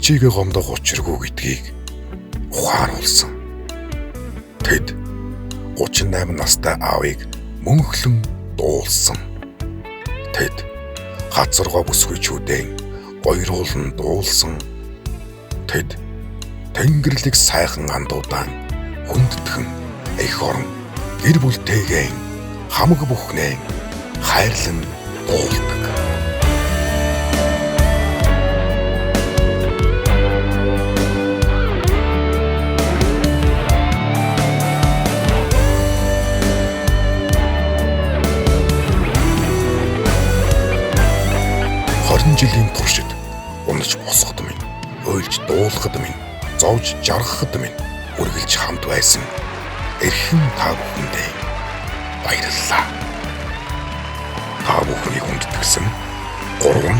чийгээ гомдох учиргүй гэдгийг ухааруулсан. Тэд 38 настай аавыг мөнхлөн дуулсан. Тэд хацаргаа бүсгүйчүүдэн гоёруулан дуулсан. Тэд Тэнгэрлэг сайхан андуудаан хүндэтгэн эх орон гэр бүлтэйгээ хамаг бүхнээ хайрлан дуулдаг. Жилийн туршид унаж босгод минь, ойлж дуулахад минь, зовж жаргахад минь үргэлж хамт байсан эрхэм та бүхэндээ баярлалаа. Та бүхнийг хүндэтгсэн 3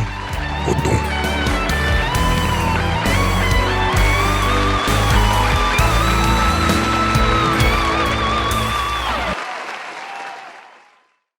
бүдүүн